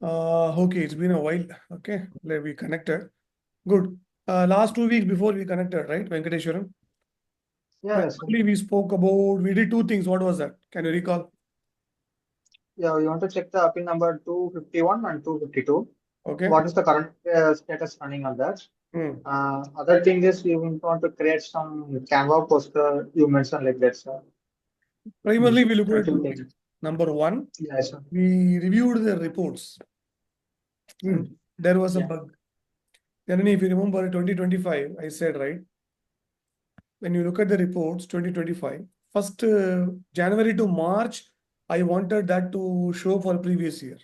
Okay, it's been a while. Okay, we connected. Good. Last 2 weeks before we connected, right, Venkateshwaran? Yeah, yes, sir. Primarily, we did two things. What was that? Can you recall? Yeah, we want to check the appeal number 251 and 252. Okay. What is the current status running on that? Hmm. Other thing is we want to create some Canva poster you mentioned like that, sir. Primarily, we looked at Two two things. things. Number one, Yes, sir. we reviewed the reports and there was a Yeah. bug. Then, if you remember 2025, I said, right, when you look at the reports 2025, first January to March, I wanted that to show for previous year.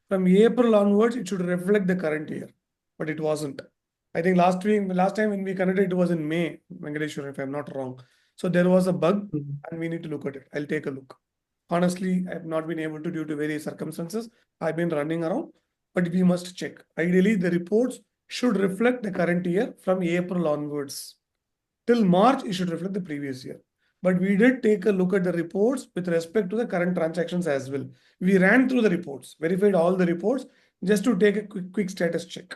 From April onwards, it should reflect the current year, but it wasn't. I think last time when we connected, it was in May, Venkateshwar, if I'm not wrong. So there was a bug Mhm. and we need to look at it. I'll take a look. Honestly, I've not been able to due to various circumstances. I've been running around, but we must check. Ideally, the reports should reflect the current year from April onwards. Till March, it should reflect the previous year. But we did take a look at the reports with respect to the current transactions as well. We ran through the reports, verified all the reports just to take a quick status check,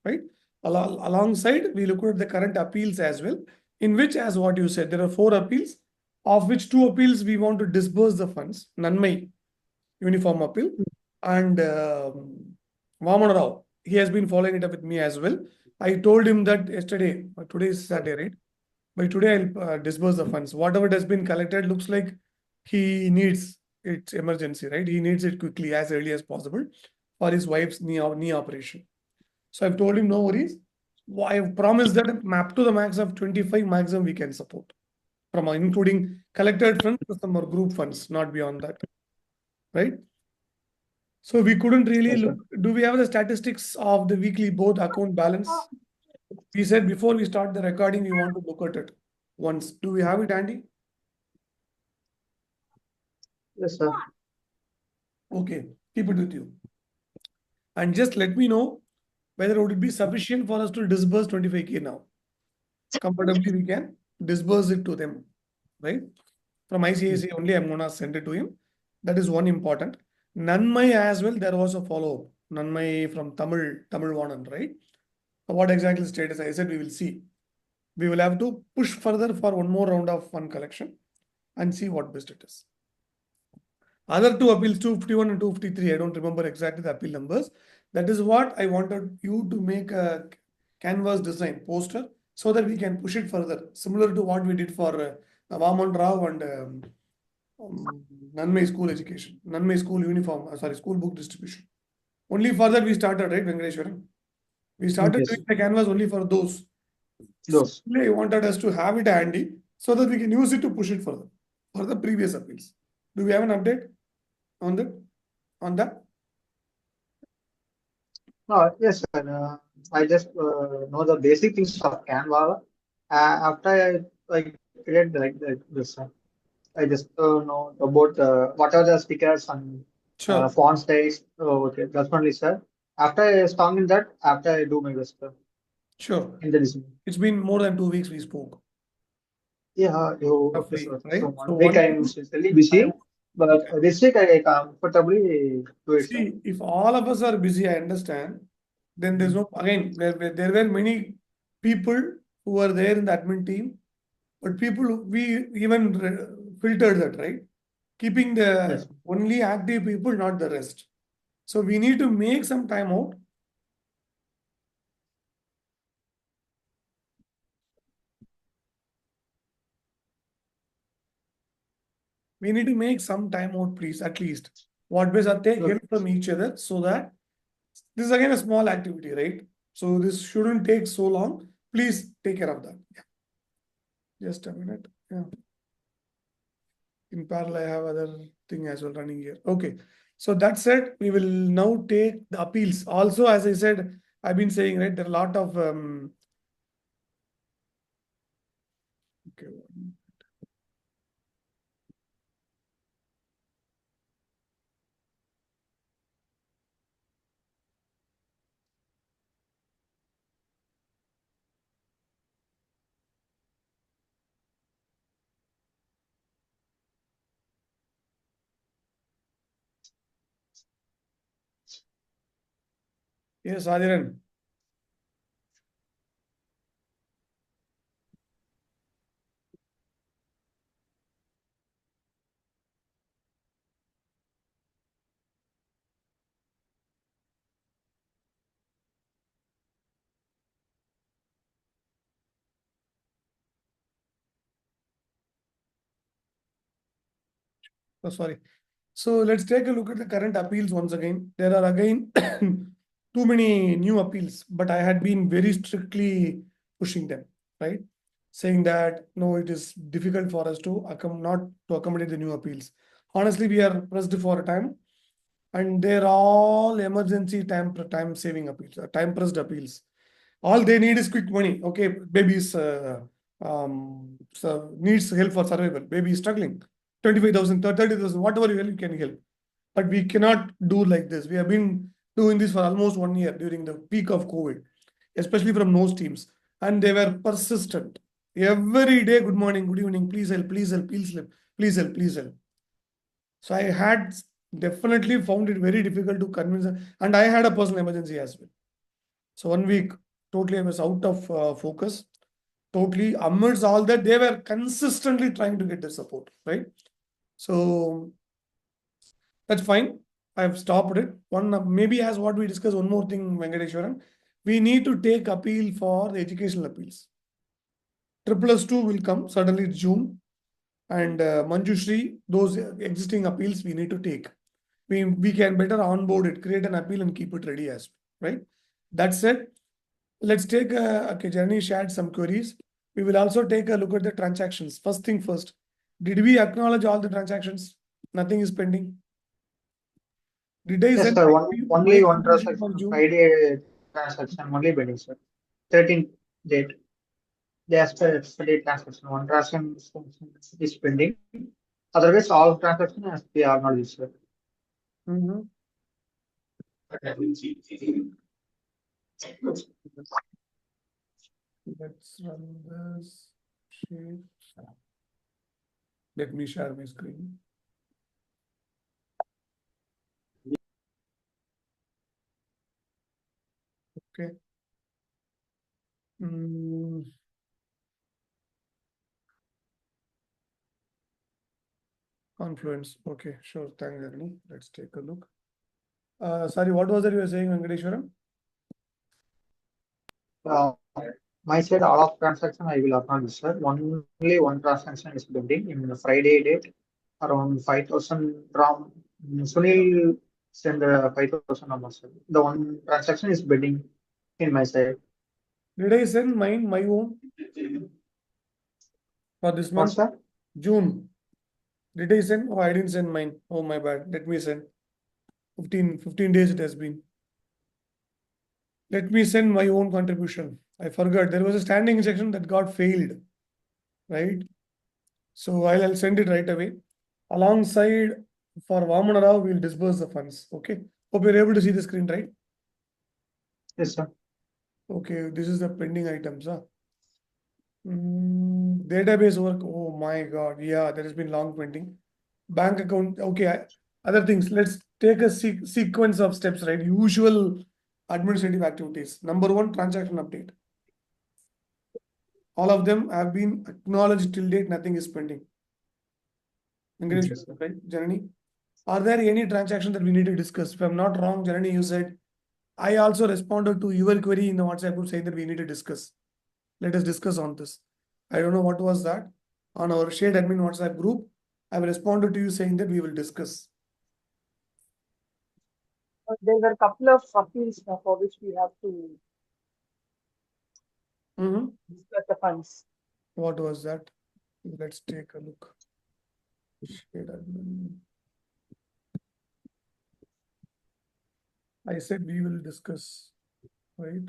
right? Alongside, we looked at the current appeals as well, in which, as what you said, there are 4 appeals, of which 2 appeals we want to disburse the funds, Nanmai uniform appeal, and Vaman Rao. He has been following it up with me as well. I told him that yesterday, today is Saturday, right? By today, I'll disburse the funds. Whatever has been collected looks like he needs it's emergency, right? He needs it quickly as early as possible for his wife's knee operation. So I've told him no worries. I've promised that map to the max of 25 maximum we can support from including collected funds plus some more group funds, not beyond that, right? So we couldn't really Yes, look. sir. Do we have the statistics of the weekly both account balance? We said before we start the recording, we want to look at it once. Do we have it, Andy? Yes, sir. Okay, keep it with you. And just let me know whether it would be sufficient for us to disburse 25K now. Comfortably, we can disburse it to them, right? From ICICI only, I'm gonna send it to him. That is one important. Nanmai as well, there was a follow-up. Nanmai from Tamil Vanan, right? What exactly status? I said we will see. We will have to push further for one more round of fund collection and see what best it is. Other two appeals, 251 and 253, I don't remember exactly the appeal numbers. That is what I wanted you to make a canvas design poster so that we can push it further, similar to what we did for Vaman Rao and um, Nanmai school education, Nanmai school uniform, school book distribution. Only for that we started, right, Venkateshwaran? We started Yes, doing the canvas only for those. those. Simply, I wanted us to have it handy so that we can use it to push it further for the previous appeals. Do we have an update on that? On that? Yes, sir. I just know the basic things of Canva. After I create like this, I just know about what are the stickers and Sure, font styles. Oh, okay, that's only, sir. After I strong in that, after I do my best sure. in the design. It's been more than 2 weeks we spoke, Yeah, you okay, roughly, sir. So right? So 1 week one I'm thing really I busy, but this week I comfortably do it, sir. see, if all of us are busy, I understand, then there's no, again, there were many people who were there in the admin team, but we even filtered that, right? Keeping the Yes. only active people, not the rest. So we need to make some time out. We need to make some time out, please, at least. What ways are take Okay. help from each other so that this is again a small activity, right? So this shouldn't take so long. Please take care of that. Yeah. Just a minute. Yeah. In parallel, I have other thing as well running here. Okay. So that said, we will now take the appeals. Also, as I said, I've been saying, right, there are a lot of okay. Yes, Adiran. Oh, sorry. So let's take a look at the current appeals once again. There are again too many new appeals, but I had been very strictly pushing them, right? Saying that no, it is difficult for us to not to accommodate the new appeals. Honestly, we are pressed for time, and they're all emergency time saving appeals, time pressed appeals. All they need is quick money. Okay, baby is so needs help for survival. Baby is struggling. 25,000, 30,000, whatever you can help. But we cannot do like this. We have been doing this for almost 1 year during the peak of COVID, especially from those teams. And they were persistent. Every day, good morning, good evening, please help, please help, please help, please help, please help. So I had definitely found it very difficult to convince them. And I had a personal emergency as well. So 1 week, totally I was out of focus. Totally amidst all that, they were consistently trying to get the support, right? So that's fine. I've stopped it. Maybe as what we discussed, one more thing, Venkateshwaran. We need to take appeal for the educational appeals. 2+2 will come suddenly June, and Manjushri, those existing appeals we need to take. We can better onboard it, create an appeal and keep it ready as well, right. That said, let's take okay, Journey shared some queries. We will also take a look at the transactions. First thing first, did we acknowledge all the transactions? Nothing is pending. Did I Yes, send sir. my Only one contribution for transaction, June? Friday transaction, only pending, sir. 13th date. The yesterday transaction, one transaction is pending. Otherwise, all transactions as they are not used, sir. Mhm. Let's run this sheet. Let me share my screen. Okay. Mm, Confluence. Okay, sure. Thanks, Ernie. Let's take a look. Sorry, what was that you were saying, Venkateshwaran? Uh, my side, all of transaction I will acknowledge, sir. Only one transaction is pending in the Friday date, around 5,000 from Sunil send 5,000 numbers, sir. The one transaction is pending in my side. Did I send mine, my own, for this What's month? that? June. Did I send? Oh, I didn't send mine. Oh, my bad. Let me send. 15 days it has been. Let me send my own contribution. I forgot. There was a standing instruction that got failed, right? So I'll send it right away. Alongside, for Vamanarao, we'll disburse the funds. Okay. Hope you're able to see the screen, right? Yes, sir. Okay, this is the pending items. Huh? Database work. Oh my God. Yeah, there has been long pending. Bank account. Okay. Other things. Let's take a sequence of steps, right? Usual administrative activities. Number one, transaction update. All of them have been acknowledged till date. Nothing is pending. Yes, sir. Right, Janani? Are there any transactions that we need to discuss? If I'm not wrong, Janani, you said I also responded to your query in the WhatsApp group saying that we need to discuss. Let us discuss on this. I don't know what was that. On our shared admin WhatsApp group, I have responded to you saying that we will discuss. There were a couple of appeals for which we have to discuss the funds. What was that? Let's take a look. Shared admin. I said we will discuss, right?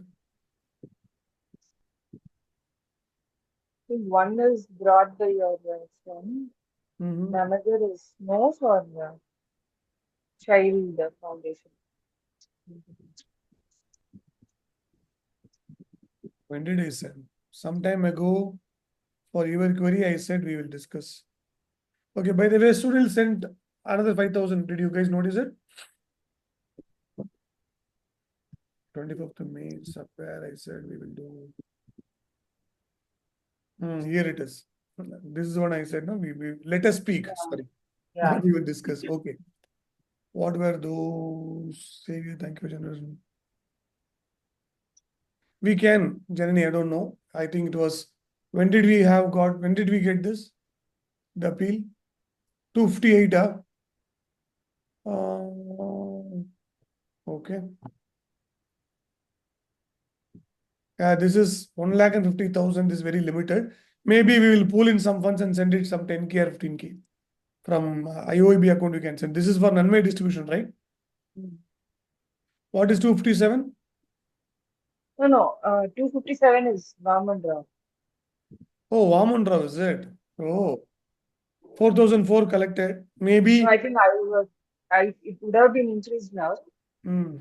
I think one is brought by your son. Another is no for child foundation. When did I send? Some time ago, for your query, I said we will discuss. Okay, by the way, Sunil sent another 5,000. Did you guys notice it? 25th of May, where I said we will do. Here it is. This is what I said. No, we let us speak. Yeah. Sorry, Yeah. not we will discuss. Okay. What were those? Savior, thank you, generation. We can, Janani, I don't know. I think it was, when did we get this? The appeal? 258, okay. This is 1,50,000 is very limited. Maybe we will pull in some funds and send it some 10K or 15K. From IOIB account we can send. This is for non-way distribution, right? What is 257? No, 257 is Vaman. Oh, Vaman is it? Oh, 4,004 collected. Maybe. So I think it would have been increased now. Hmm.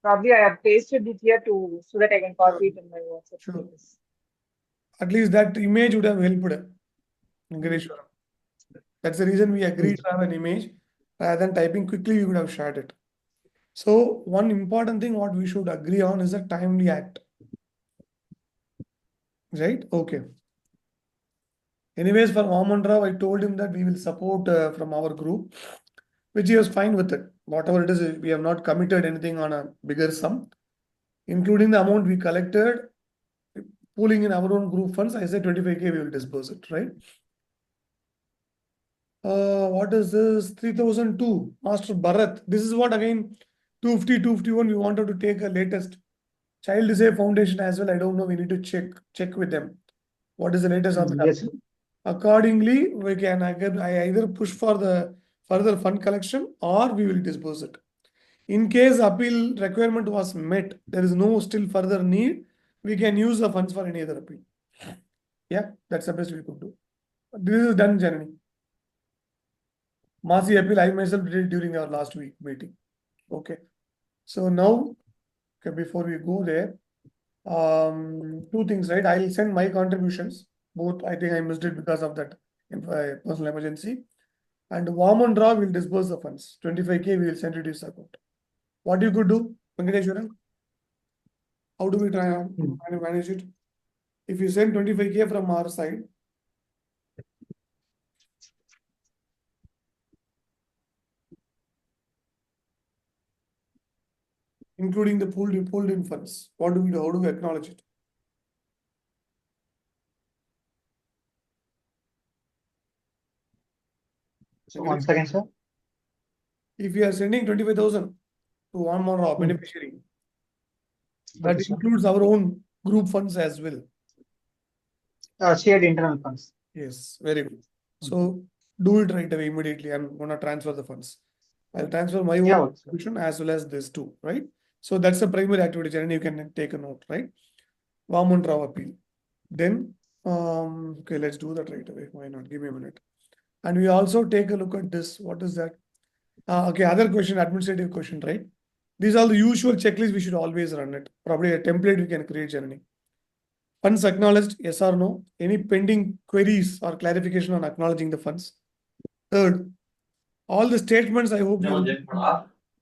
Probably I have pasted it here so that I can copy it in my WhatsApp. Sure. At least that image would have helped. That's the reason we agreed to have an image. Rather than typing quickly, we would have shared it. So one important thing what we should agree on is a timely act. Right? Okay. Anyways, for Vaman Rao, I told him that we will support from our group, which he was fine with it. Whatever it is, we have not committed anything on a bigger sum, including the amount we collected, pooling in our own group funds. I said 25K, we will disburse it, right? What is this? 3002, Master Bharat. This is what again, 250, 251, we wanted to take a latest. Child is a foundation as well. I don't know. We need to check with them. What is the latest on that? Yes. Accordingly, we can I either push for the further fund collection or we will disburse it. In case appeal requirement was met, there is no still further need, we can use the funds for any other appeal. Yeah, that's the best we could do. This is done, Janani. Masi appeal, I myself did it during our last week meeting. Okay. So now, okay, before we go there, two things, right? I'll send my contributions. Both, I think I missed it because of that personal emergency. And Vaman Rao will disburse the funds. 25K we will send it to his account. What you could do, Venkateshwaran? How do we try and manage it? If you send 25K from our side, including the pooled in funds, what do we do? How do we acknowledge it? So once again, sir. If you are sending 25,000 to Vaman Rao beneficiary, that Okay, includes our own group funds as well. Shared internal funds. Yes, very good. So do it right away immediately. I'm gonna transfer the funds. I'll transfer my own contribution as well as this too, right? So that's the primary activity, and you can take a note, right? Vaman Rao appeal. Then, okay, let's do that right away. Why not? Give me a minute. And we also take a look at this. What is that? Okay, other question, administrative question, right? These are the usual checklists. We should always run it. Probably a template we can create, Janani. Funds acknowledged, yes or no? Any pending queries or clarification on acknowledging the funds? Third, all the statements I hope you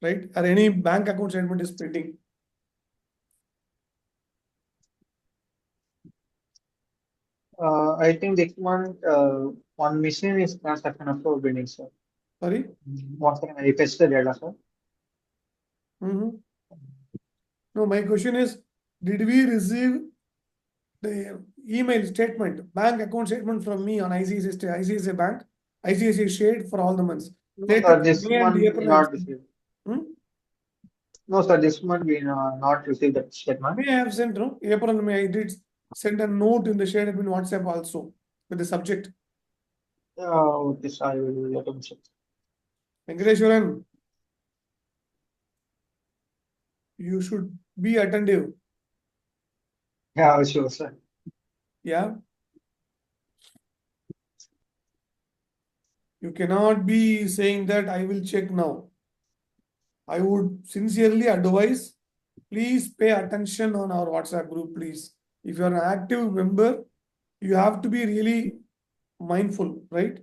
right? Or any bank account statement is pending. I think this month one machine is transaction of building, sir. Sorry? Once again, I request the data, sir. No, my question is, did we receive the email statement, bank account statement from me on ICICI Bank, ICICI SHaDE for all the months? No, sir, this month we not received. No, sir, this month we not received that statement. May I have sent, no? April, May I did send a note in the SHaDE admin WhatsApp also with the subject. Okay, sir, I will let him check. Venkateshwaran, you should be attentive. Yeah, sure, sir. Yeah. You cannot be saying that I will check now. I would sincerely advise, please pay attention on our WhatsApp group, please. If you are an active member, you have to be really mindful, right?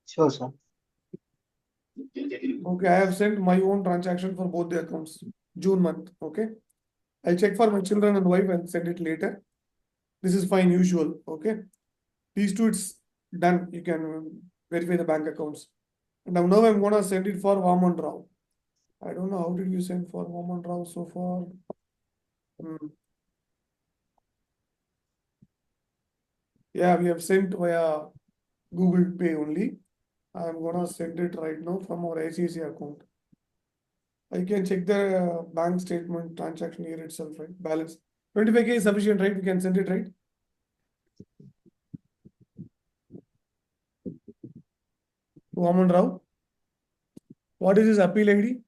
Sure, sir. Okay, I have sent my own transaction for both the accounts, June month. Okay, I'll check for my children and wife and send it later. This is fine, usual. Okay, these two it's done. You can verify the bank accounts. And now I'm gonna send it for Vaman Rao. I don't know how did you send for Vaman Rao so far. Yeah, we have sent via Google Pay only. I'm gonna send it right now from our ICICI account. I can check the bank statement transaction here itself, right? Balance. 25K is sufficient, right? We can send it, right? Vaman Rao. What is his appeal ID?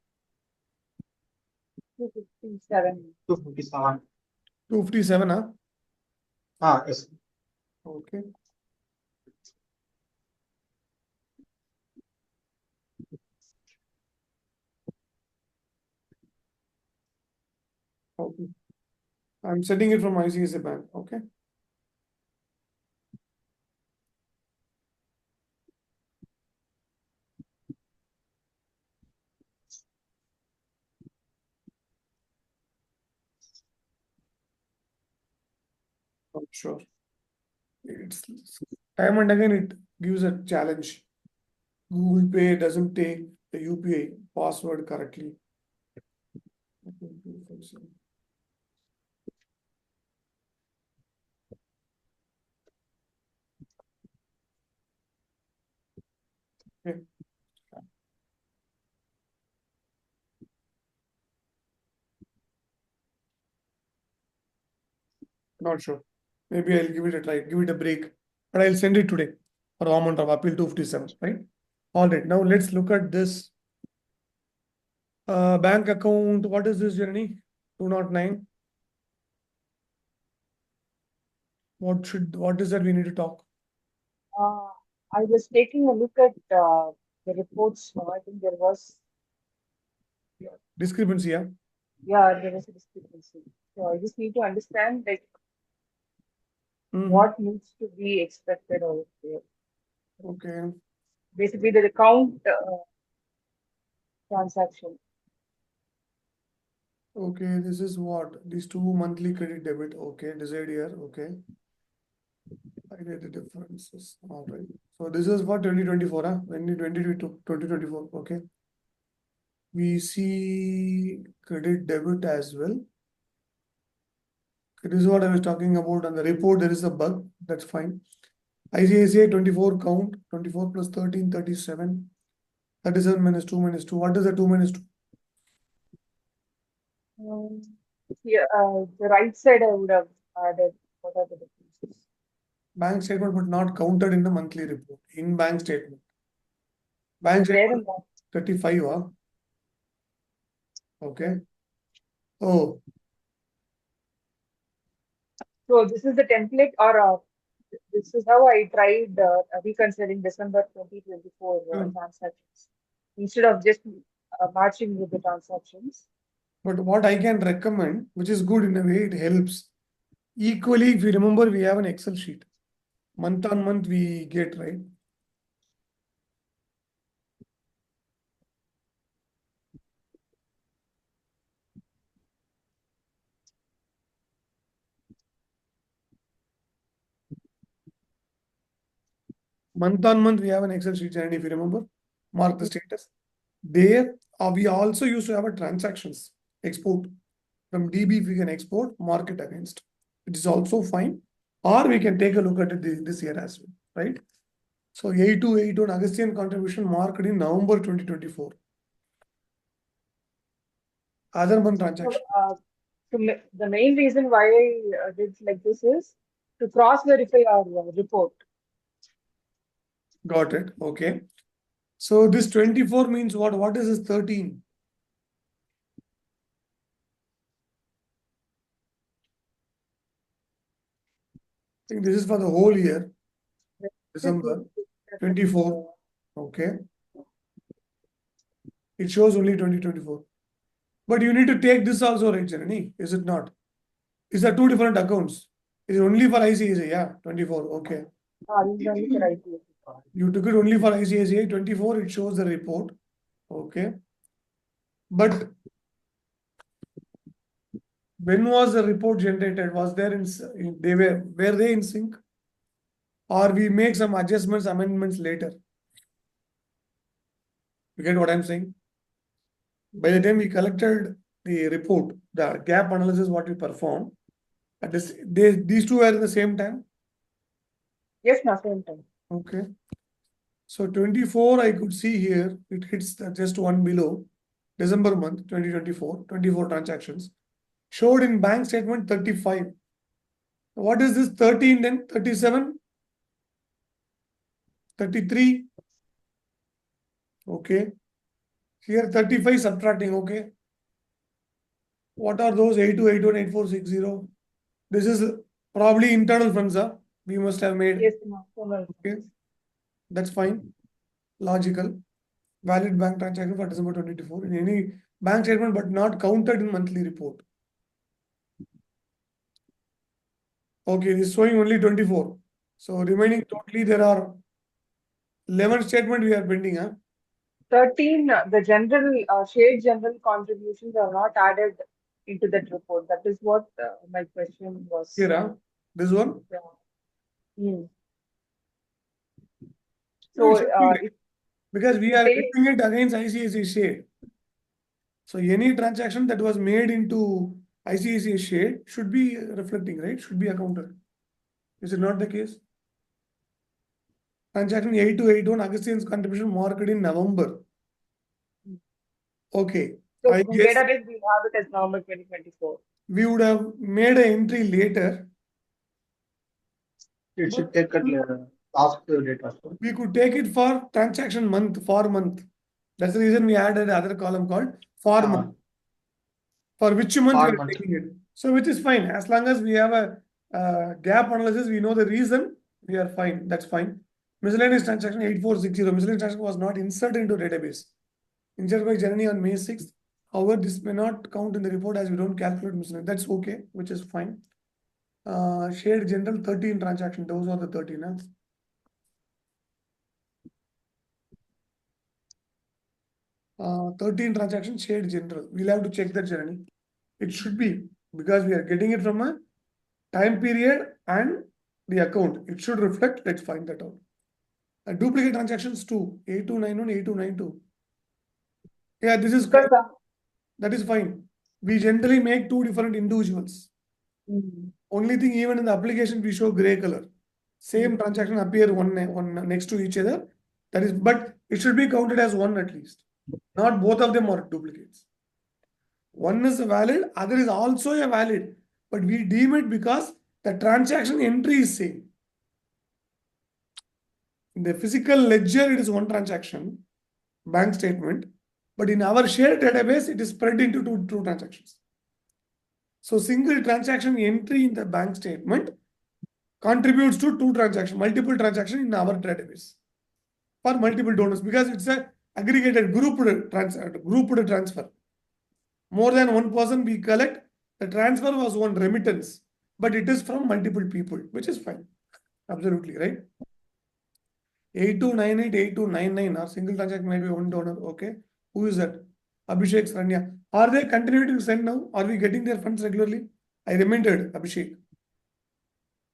257. 257. 257, huh? Yes. Okay. Okay. I'm sending it from ICICI Bank. Okay. Not sure. It's time and again it gives a challenge. Google Pay doesn't take the UPI password correctly. Okay. Not sure. Maybe I'll give it a try, give it a break. But I'll send it today for amount of appeal 257, right? All right. Now let's look at this bank account. What is this journey? 209. What is that we need to talk? I was taking a look at the reports. I think there was Discrepancy, yeah. Yeah, there was a discrepancy. So I just need to understand like Mhm. what needs to be expected over there. Okay. Basically, the account transaction. Okay, this is what? These two monthly credit debit. Okay, decide here. Okay. I get the differences. All right. So this is for 2024, huh? When 2022, 2024. Okay. We see credit debit as well. It is what I was talking about on the report. There is a bug. That's fine. ICICI 24 count, 24 plus 13, 37. 37 minus 2 minus 2. What is the 2 minus 2? Here, the right side I would have added what are the differences. Bank statement, but not counted in the monthly report. In bank statement. Bank There statement and that. 35, huh? Okay. Oh, So this is the template, or this is how I tried reconciling December 2024 transactions instead of just matching with the transactions. but what I can recommend, which is good in a way, it helps. Equally, if you remember, we have an Excel sheet. Month on month, we get, right? Month on month, we have an Excel sheet, and if you remember, mark the status. There, we also used to have a transactions export from DB. If we can export, mark it against. It is also fine. Or we can take a look at it this year as well, right? So A281 Augustine contribution marked in November 2024. Other month transaction. So the main reason why I did like this is to cross verify our report. Got it. Okay. So this 24 means what? What is this 13? I think this is for the whole year. December 24. Okay. It shows only 2024. But you need to take this also, right, Janani? Is it not? Is that two different accounts? Is it only for ICICI? Yeah, 24. Okay. This is only for ICICI. You took it only for ICICI 24. It shows the report. Okay. But when was the report generated? Was there were they in sync? Or we make some adjustments, amendments later? You get what I'm saying? By the time we collected the report, the gap analysis, what we performed, these two were at the same time. Yes, no, same time. Okay. So 24, I could see here, it hits just one below, December month, 2024, 24 transactions. Showed in bank statement 35. What is this 13 then? 37? 33? Okay. Here 35 subtracting, okay. What are those 8281 8460? This is probably internal funds, huh? We must have made. Yes, no, similar. Okay. That's fine. Logical. Valid bank transaction for December 2024 in any bank statement, but not counted in monthly report. Okay, this is showing only 24. So remaining totally there are 11 statement we are pending, huh? 13, the general SHaDE general contributions are not added into that report. That is what my question was. Here, huh? This one? Yeah. Hmm. No, it So should be right. if Because we you are take- getting it against ICICI SHaDE. So any transaction that was made into ICICI SHaDE should be reflecting, right? Should be accounted. Is it not the case? Transaction 8281 Augustine's contribution marked in November. Okay. so I in guess database, we have it as November 2024. we would have made an entry later. It should take a last date also. We could take it for transaction month, for month. That's the reason we added other column called for month. For which month we For are month. taking it. So which is fine. As long as we have a gap analysis, we know the reason, we are fine. That's fine. Miscellaneous transaction 8460. Miscellaneous transaction was not inserted into database. Inserted by Janani on May 6th. However, this may not count in the report as we don't calculate miscellaneous. That's okay, which is fine. SHaDE general 13 transaction. Those are the 13. Huh? 13 transactions SHaDE general. We'll have to check that journey. It should be because we are getting it from a time period and the account. It should reflect. Let's find that out. Duplicate transactions too. A291, A292. Yeah, this is Because that is fine. We generally make two different individuals. Only thing, even in the application, we show gray color. Same transaction appear one next to each other. That is, but it should be counted as one at least. Not both of them are duplicates. One is valid, other is also a valid, but we deem it because the transaction entry is same. In the physical ledger, it is one transaction, bank statement, but in our shared database, it is spread into two transactions. So single transaction entry in the bank statement contributes to two transactions, multiple transactions in our database for multiple donors because it's a aggregated grouped transfer. More than one person we collect, the transfer was one remittance, but it is from multiple people, which is fine. Absolutely, right? 8298, 8299 are single transaction might be one donor. Okay. Who is that? Abhishek Saranya. Are they continuing to send now? Are we getting their funds regularly? I reminded Abhishek.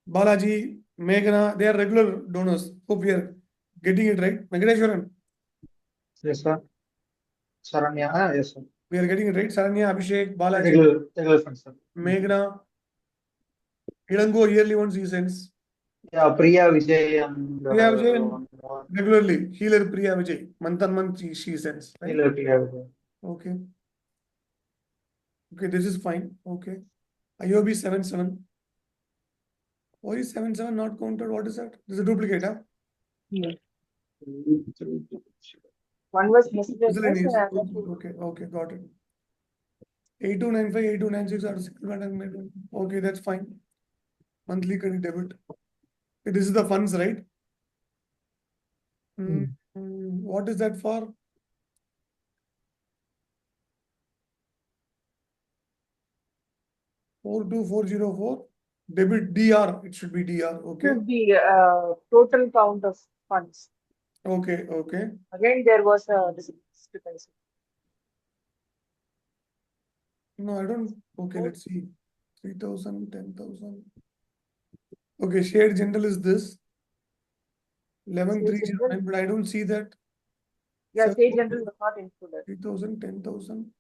Balaji, Meghana, they are regular donors. Hope we are getting it right. Venkateshwaran. Yes, sir. Saranya, yes, sir. We are getting it right. Saranya, Abhishek, Balaji, Regular funds, sir. Meghana, Ilango yearly ones he sends. Yeah, Priya Vijay and Priya Vijay one more. regularly. Healer Priya Vijay. Month on month she sends. Right? Priya Vijay. Okay. Okay, this is fine. Okay. IOB 77. Why is 77 not counted? What is that? This is a duplicate, huh? one was miscellaneous and Miscellaneous. another Okay, okay, got it. 8295, 8296 are single. Okay, that's fine. Monthly credit debit. Okay, this is the funds, right? What is that for? 42404. Debit DR. It should be DR. Okay. should be total count of funds. Okay, okay. Again, there was a discrepancy. No, I don't. Okay, let's see. 3,000, 10,000. Okay, shared general is this State 11,309, general, but I don't see that. yeah, state general was not included. 3,000, 10,000.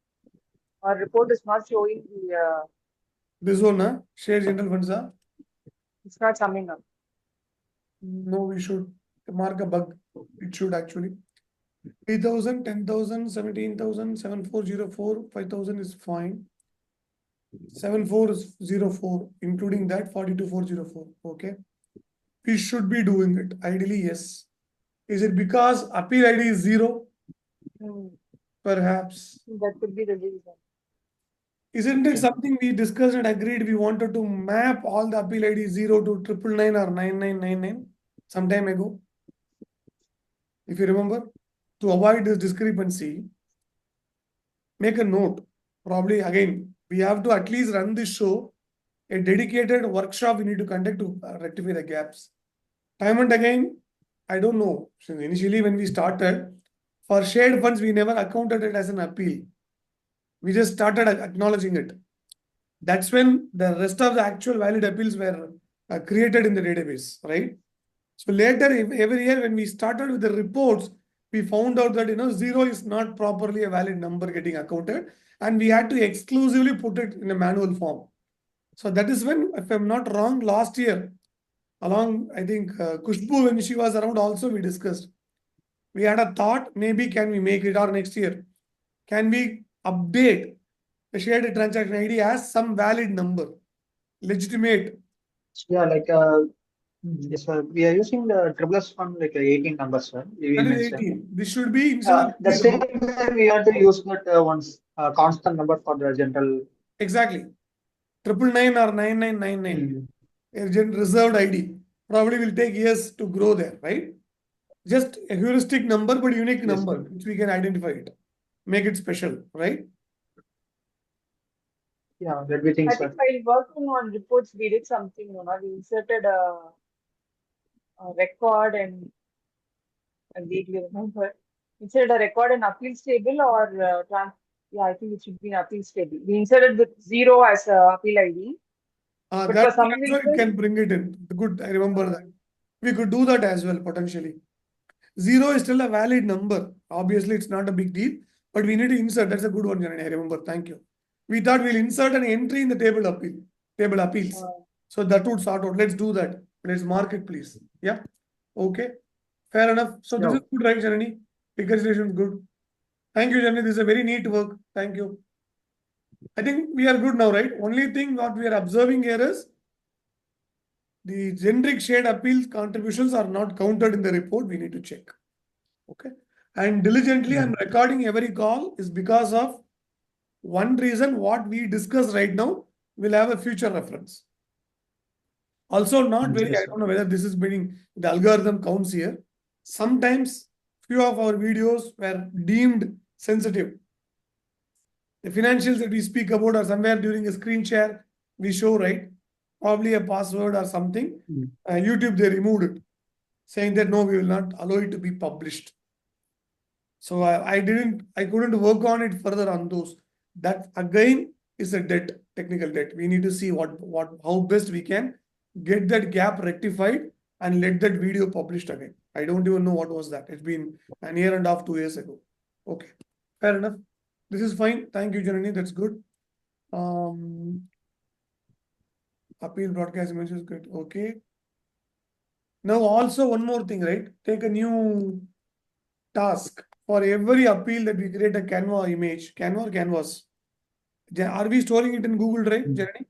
Our report is not showing the, This one, huh? Shared general funds, huh? it's not summing up. No, we should mark a bug. It should actually. 3,000, 10,000, 17,000, 7,404, 5,000 is fine. 7,404, including that 42,404. Okay. We should be doing it. Ideally, yes. Is it because appeal ID is 0? Hmm, Perhaps. that could be the reason. Isn't it something we discussed and agreed we wanted to map all the appeal ID 0 to 999 or 9999 some time ago? If you remember, to avoid this discrepancy, make a note. Probably again, we have to at least run this show, a dedicated workshop we need to conduct to rectify the gaps. Time and again, I don't know. Since initially, when we started, for shared funds, we never accounted it as an appeal. We just started acknowledging it. That's when the rest of the actual valid appeals were created in the database, right? So later, every year when we started with the reports, we found out that 0 is not properly a valid number getting accounted, and we had to exclusively put it in a manual form. So that is when, if I'm not wrong, last year, along I think Kushbu when she was around, also we discussed. We had a thought, maybe can we make it, or next year, can we update the shared transaction ID as some valid number, legitimate. Yeah, like yes, sir. We are using the triple S fund like 18 numbers, sir. We That is mentioned. 18. This should be instead of The 0. same way we have to use that once constant number for the general. Exactly. 999 or 9999. Agent reserved ID. Probably will take years to grow there, right? Just a heuristic number, but unique Yes. number, which we can identify it. Make it special, right? Yeah, that we think, I sir. think while working on reports, we did something, we inserted a record and I vaguely remember. Inserted a record and appeals table or yeah, I think it should be an appeals table. We inserted with 0 as a appeal ID. But That for some also you reason, can bring it in. Good, I remember that. We could do that as well, potentially. 0 is still a valid number. Obviously, it's not a big deal, but we need to insert. That's a good one, Janani. I remember. Thank you. We thought we'll insert an entry in the table appeals. So that would sort out. Let's do that. Let's mark it, please. Yeah. Okay. Fair enough. So this Yeah. is good, right, Janani? Reconciliation is good. Thank you, Janani. This is a very neat work. Thank you. I think we are good now, right? Only thing what we are observing here is the generic shared appeals contributions are not counted in the report. We need to check. Okay. And diligently, I'm recording every call is because of one reason what we discuss right now will have a future reference. Also, not very, Yes, I don't know whether this is meaning the algorithm counts here. Sometimes few of our videos were deemed sensitive. The financials that we speak about are somewhere during a screen share, we show, right? Probably a password or something. YouTube, they removed it, saying that no, we will not allow it to be published. So I couldn't work on it further on those. That again is a debt, technical debt. We need to see how best we can get that gap rectified and let that video published again. I don't even know what was that. It's been an year and a half, 2 years ago. Okay, fair enough. This is fine. Thank you, Janani. That's good. Appeal broadcast image is good. Okay. Now also one more thing, right? Take a new task. For every appeal that we create a Canva image, Canva or Canvas. Are we storing it in Google Drive, Janani?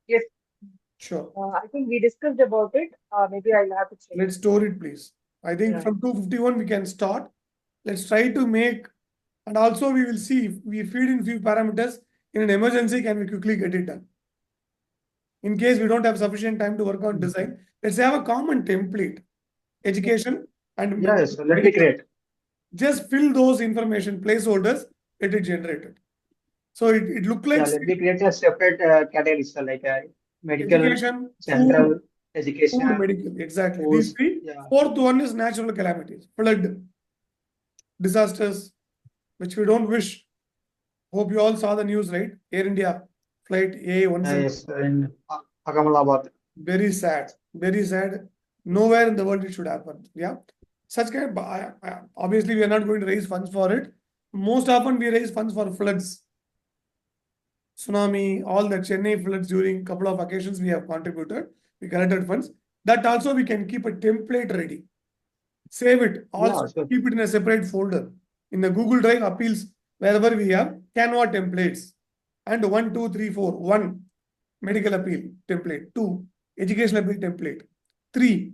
yes, Sure. I think we discussed about it. Maybe I'll have to check. Let's store it, please. I think from 251 we can start. Let's try to make, and also we will see if we feed in few parameters in an emergency, can we quickly get it done? In case we don't have sufficient time to work on design, let's have a common template, education and Yes, let me create. just fill those information placeholders, get it generated. So it look like Yeah, let me create a separate category, so like medical, education, general, food, education, Food, medical, exactly. These schools. three. Yeah. Fourth one is natural calamities, flood, disasters, which we don't wish. Hope you all saw the news, right? Air India flight A170. Yes, in Ahmedabad. Very sad, very sad. Nowhere in the world it should happen. Yeah. Such kind, but obviously we are not going to raise funds for it. Most often we raise funds for floods, tsunami, all the Chennai floods during couple of occasions we have contributed. We collected funds. That also we can keep a template ready. Save it. Also Yeah, sure. keep it in a separate folder. In the Google Drive appeals, wherever we have Canva templates. And 1, 2, 3, 4. 1, medical appeal template. 2, educational appeal template. 3,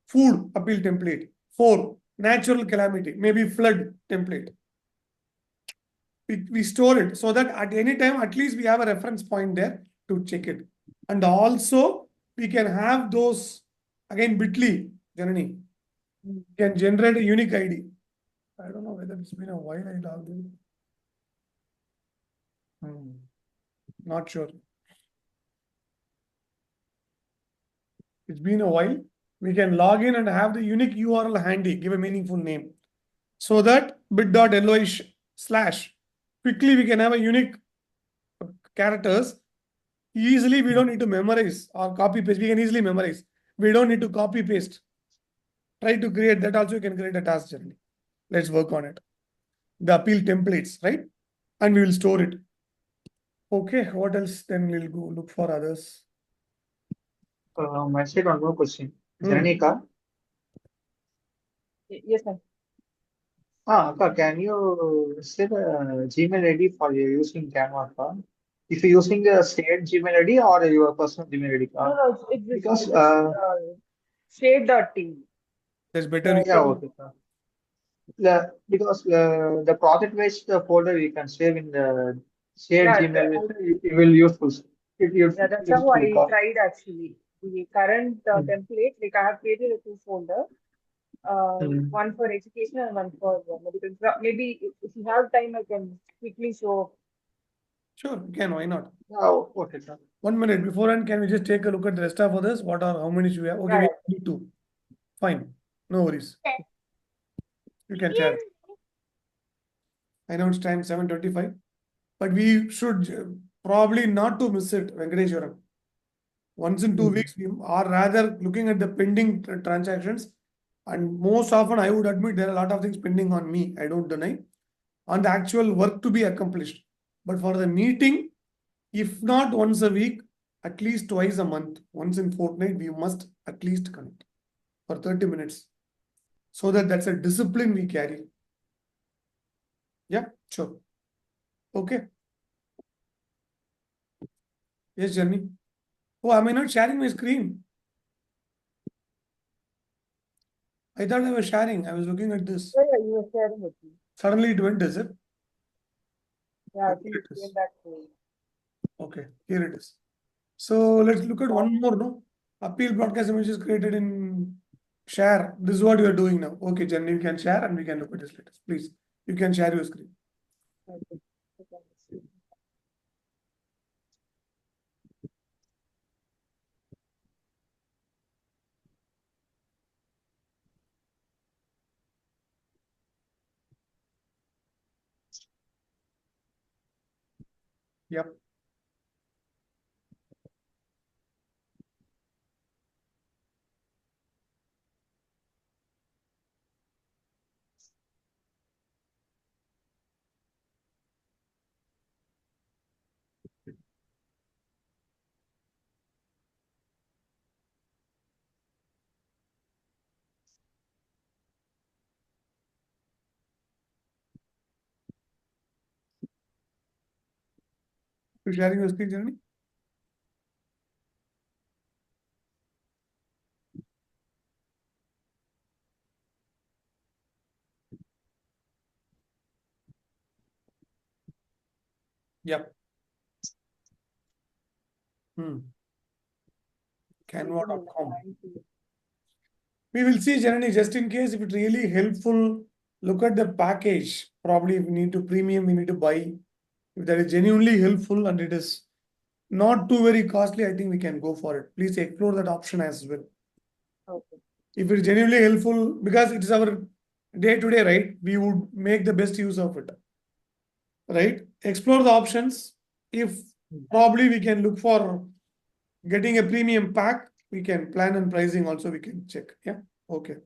food appeal template. 4, natural calamity, maybe flood template. We store it so that at any time, at least we have a reference point there to check it. And also, we can have those, again, Bitly, Janani, can generate a unique ID. I don't know whether it's been a while I logged in. Not sure. It's been a while. We can log in and have the unique URL handy, give a meaningful name. So that bit.ly slash, quickly we can have a unique characters. Easily we don't need to memorize or copy paste. We can easily memorize. We don't need to copy paste. Try to create that also, you can create a task journey. Let's work on it. The appeal templates, right? And we will store it. Okay, what else? Then we'll go look for others. My side, one more question. Janika, Yes, ma'am. Akka, can you say the Gmail ID for you using Canva? Akka? If you're using a shared Gmail ID or your personal Gmail ID? No, no, it's Because SHaDE.team. That's better. yeah, okay. Because the project based folder you can save in the shared Yeah, Gmail, it will useful. Yeah, that's how I tried actually. The current template, like I have created a 2 folder, one for education and one for medical. Maybe if you have time, I can quickly show. Sure, you can, why not? Oh, okay, sir. 1 minute beforehand, can we just take a look at the rest of others? What are, how many should we have? Okay, Yeah, we need 2. Fine, no worries. You can share. I know it's time 7:25, but we should probably not to miss it, Venkateshwaram. Once in 2 weeks, we are rather looking at the pending transactions. And most often, I would admit there are a lot of things pending on me. I don't deny on the actual work to be accomplished. But for the meeting, if not once a week, at least twice a month, once in fortnight, we must at least connect for 30 minutes. So that's a discipline we carry. Yeah, sure. Okay. Yes, Jeremy. Oh, am I not sharing my screen? I thought I was sharing. I was looking at this. yeah, you were sharing with me. Suddenly it went, is it? Yeah, I Okay, think it it is. came back to. Okay, here it is. So let's look at one more, no? Appeal broadcast image is created in share. This is what you are doing now. Okay, Jenny, you can share and we can look at this later. Please, you can share your screen. Yep. You sharing your screen, Jenny? Yep. Canva.com. We will see, Janani, just in case if it's really helpful, look at the package. Probably if we need to premium, we need to buy. If that is genuinely helpful and it is not too very costly, I think we can go for it. Please explore that option as well. Okay. If it's genuinely helpful, because it is our day to day, right? We would make the best use of it. Right? Explore the options. If probably we can look for getting a premium pack, we can plan and pricing also we can check. Yeah. Okay.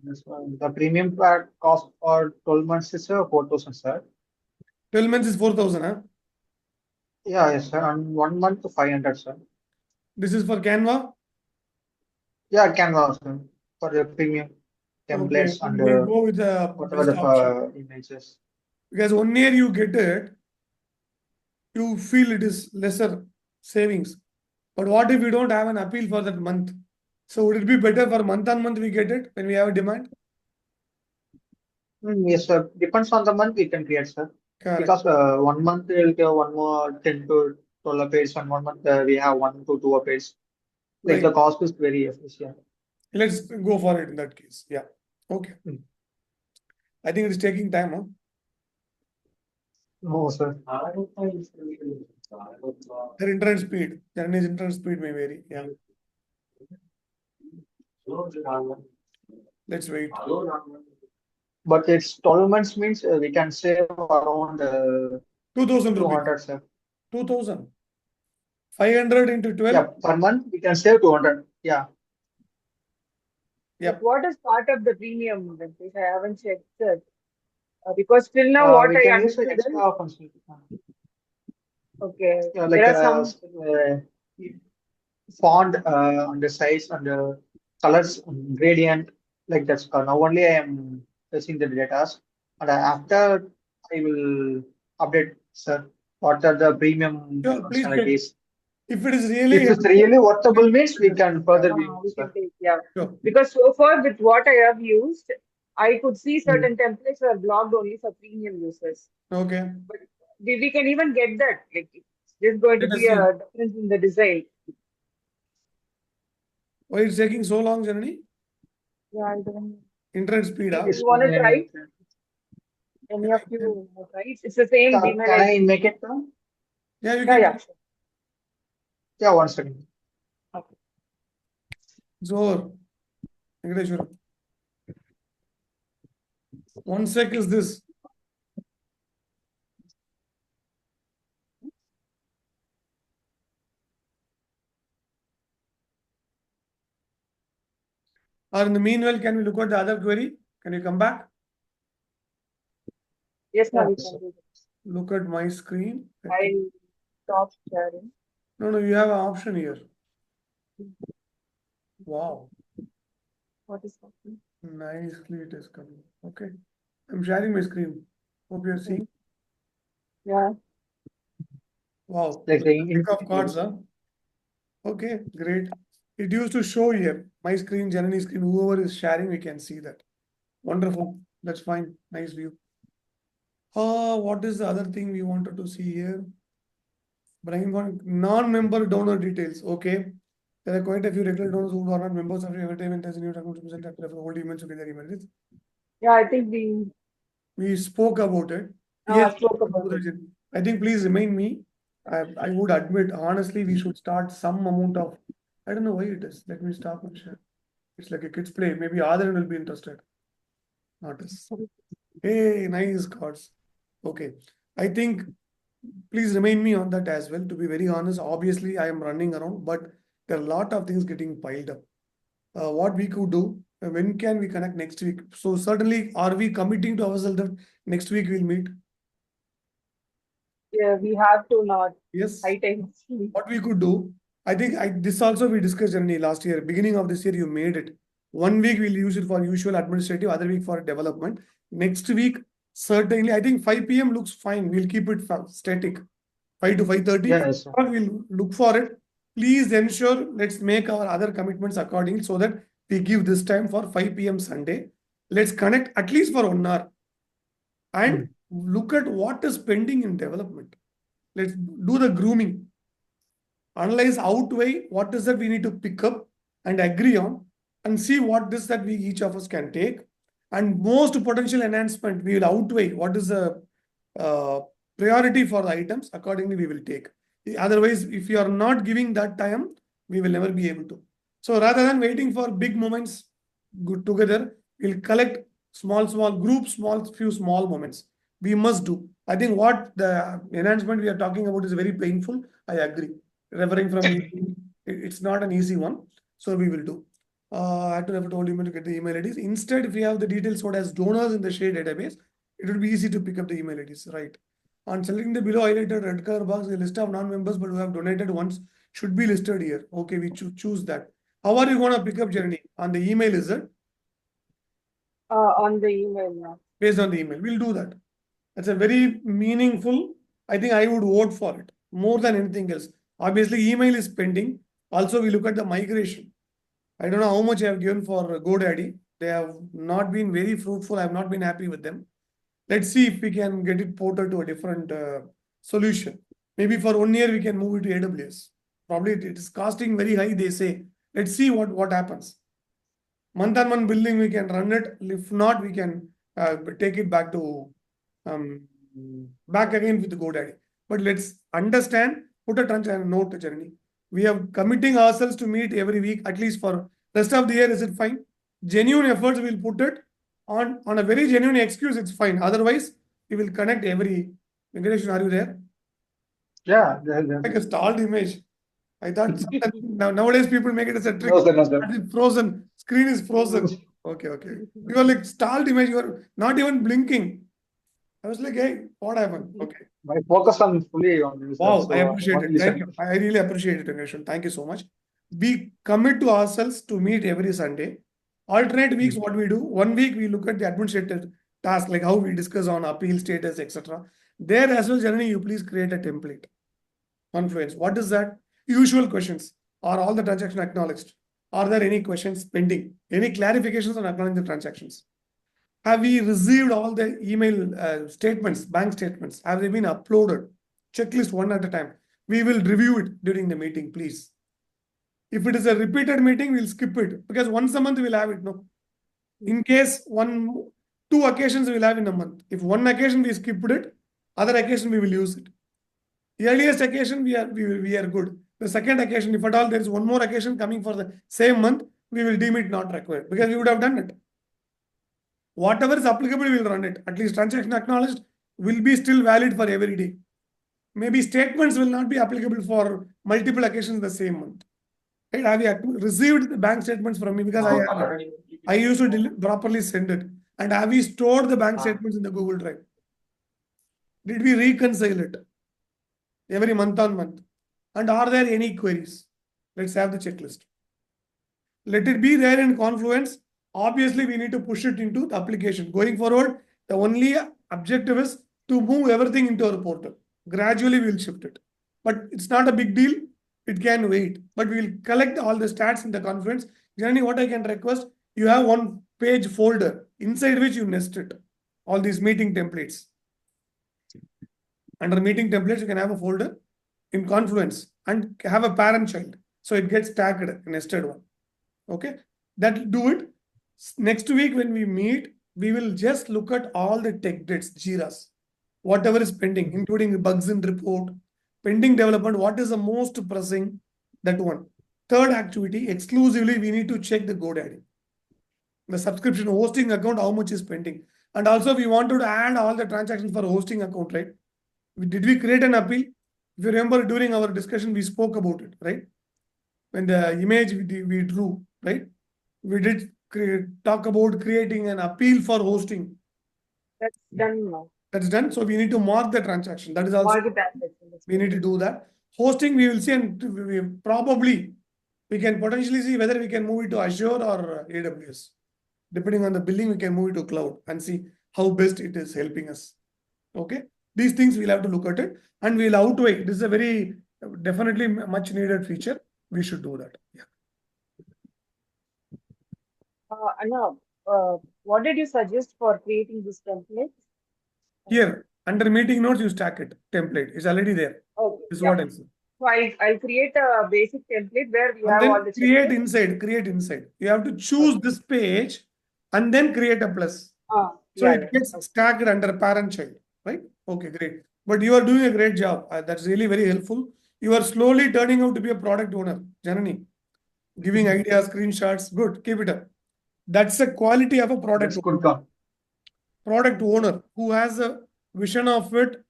The premium pack cost for 12 months is 4,000, sir. 12 months is 4,000, huh? Yeah, yes, sir. And 1 month to 500, sir. This is for Canva. Yeah, Canva, sir. For the premium Okay, templates and we'll go with the whatever best option. the images. Because 1 year you get it, you feel it is lesser savings. But what if we don't have an appeal for that month? So would it be better for month on month we get it when we have a demand? Yes, sir. Depends on the month we can create, sir. Correct. Because 1 month we'll get one more 10 to 12 pages, and 1 month we have 1 to 2 pages. Like Right. the cost is very efficient. Let's go for it in that case. Yeah. Okay. I think it is taking time, huh? No, sir. Their internet speed. Journey's internet speed may vary. Yeah. Let's wait. But it's 12 months means we can save around 2,000 rupees. 200, sir. 2,000. 500 into 12. Yeah, per month we can save 200. Yeah. Yeah. But what is part of the premium, Venkatesh? I haven't checked it. Because till now, what We I can use the understood is, extra functionality. okay, Yeah, like there are some, font and the size and the colors gradient, like that's now only I am seeing the data, and after I will update, sir, what are the premium Sure, please check. functionalities. If it is really If it's really worthable means we can further be, we sir. can take, yeah. Sure. Because so far with what I have used, I could see certain templates were blocked only for premium users. Okay. But we can even get that. Like, it's just going to Let us be see. a difference in the design. Why it's taking so long, Janani? Yeah, I don't. Internet speed, huh? You want to try? Any of you try? It's the same Can Gmail I ID. make it? Yeah, you Yeah, can. yeah. Sure. Yeah, 1 second. Okay. Zor. Venkateshwara. 1 sec is this. Or in the meanwhile, can we look at the other query? Can you come back? Yes, now we Yes, can do this. Look at my screen. I'll stop sharing. No, you have an option here. Wow. What is happening? Nicely it is coming. Okay. I'm sharing my screen. Hope you're seeing. Yeah. Wow. like the Pick of cards, huh? Okay, great. It used to show here. My screen, Janani's screen, whoever is sharing, we can see that. Wonderful. That's fine. Nice view. What is the other thing we wanted to see here? Non-member donor details. Okay. There are quite a few regular donors who are not members of your entertainment as a new account to present that old emails together emails. Yeah, I think We spoke about it. spoke about it. I think please remind me. I would admit, honestly, we should start some amount of, I don't know why it is. Let me stop and share. It's like a kids play. Maybe Adhan will be interested. Not us. Hey, nice cards. Okay. I think please remind me on that as well. To be very honest, obviously I am running around, but there are a lot of things getting piled up. What we could do, when can we connect next week? So certainly, are we committing to ourselves that next week we'll meet? Yeah, we have to not. Yes. High time. What we could do, I think this also we discussed Janani last year. Beginning of this year, you made it. 1 week we'll use it for usual administrative, other week for development. Next week, certainly, I think 5 p.m. looks fine. We'll keep it static. 5 to 5:30. Yes, sir. We'll look for it. Please ensure, let's make our other commitments accordingly so that we give this time for 5 p.m. Sunday. Let's connect at least for 1 hour and look at what is pending in development. Let's do the grooming. Analyze outweigh what is that we need to pick up and agree on and see what is that we each of us can take. And most potential enhancement, we will outweigh what is the priority for the items. Accordingly, we will take. Otherwise, if you are not giving that time, we will never be able to. So rather than waiting for big moments good together, we'll collect small groups, few small moments. We must do. I think what the enhancement we are talking about is very painful. I agree. Referring from it's not an easy one. So we will do. I had to have told email to get the email IDs. Instead, if we have the details stored as donors in the SHaDE database, it will be easy to pick up the email IDs, right? On selecting the below highlighted red color box, the list of non-members but who have donated once should be listed here. Okay, we choose that. How are you going to pick up journey? On the email, is it? On the email now. Based on the email. We'll do that. That's a very meaningful. I think I would vote for it more than anything else. Obviously, email is pending. Also, we look at the migration. I don't know how much I have given for GoDaddy. They have not been very fruitful. I have not been happy with them. Let's see if we can get it ported to a different solution. Maybe for 1 year, we can move it to AWS. Probably it is costing very high, they say. Let's see what happens. Month-on-month billing, we can run it. If not, we can take it back to back again with the GoDaddy. But let's understand, put a transaction note to journey. We are committing ourselves to meet every week, at least for rest of the year. Is it fine? Genuine efforts, we'll put it on a very genuine excuse. It's fine. Otherwise, we will connect every. Venkatesh, are you there? Yeah, Like a stalled image. I thought nowadays people make it as a trick. No, sir. As if frozen. Screen is frozen. Okay. You are like stalled image. You are not even blinking. I was like, hey, what happened? Okay. My focus on fully on this. Wow, So I appreciate it. Thank listen. you. I really appreciate it, Venkatesh. Thank you so much. We commit to ourselves to meet every Sunday. Alternate weeks, what we do, 1 week we look at the administrative task, like how we discuss on appeal status, etc. There as well, generally, you please create a template. Confluence. What is that? Usual questions. Are all the transactions acknowledged? Are there any questions pending? Any clarifications on acknowledging the transactions? Have we received all the email statements, bank statements? Have they been uploaded? Checklist one at a time. We will review it during the meeting, please. If it is a repeated meeting, we'll skip it because once a month we'll have it. No. In case 2 occasions we'll have in a month. If one occasion we skipped it, other occasion we will use it. The earliest occasion we are good. The second occasion, if at all there is one more occasion coming for the same month, we will deem it not required because we would have done it. Whatever is applicable, we will run it. At least transaction acknowledged will be still valid for every day. Maybe statements will not be applicable for multiple occasions in the same month. Right? Have you received the bank statements from me because I used to properly send it. And have we stored the bank statements in the Google Drive? Did we reconcile it every month on month? And are there any queries? Let's have the checklist. Let it be there in Confluence. Obviously, we need to push it into the application. Going forward, the only objective is to move everything into our portal. Gradually, we'll shift it. But it's not a big deal. It can wait. But we'll collect all the stats in the Confluence. Generally, what I can request, you have one page folder inside which you nest it. All these meeting templates. Under meeting templates, you can have a folder in Confluence and have a parent child. So it gets tagged, nested one. Okay. That do it. Next week when we meet, we will just look at all the tech dates, JIRAs, whatever is pending, including bugs in report, pending development, what is the most pressing, that one. Third activity, exclusively, we need to check the GoDaddy. The subscription hosting account, how much is pending. And also we wanted to add all the transactions for hosting account, right? Did we create an appeal? If you remember during our discussion, we spoke about it, right? When the image we drew, right? We did talk about creating an appeal for hosting. That's done now. That's done. So we need to mark the transaction. That is also, Mark the transaction. we need to do that. Hosting, we will see, and we can potentially see whether we can move it to Azure or AWS. Depending on the billing, we can move it to cloud and see how best it is helping us. Okay. These things we'll have to look at it and we'll outweigh. This is a very definitely much needed feature. We should do that. Yeah. Anna, what did you suggest for creating this template? Here, under meeting notes, you stack it. Template is already there. Okay. This is what I said. So I'll create a basic template where we And have then all the create inside. You have to choose this page and then create a plus. So it gets stacked under parent child, right? Okay, great. But you are doing a great job. That's really very helpful. You are slowly turning out to be a product owner, Janani. Giving ideas, screenshots. Good. Keep it up. That's the quality of a That's good count. product owner who has a vision of it,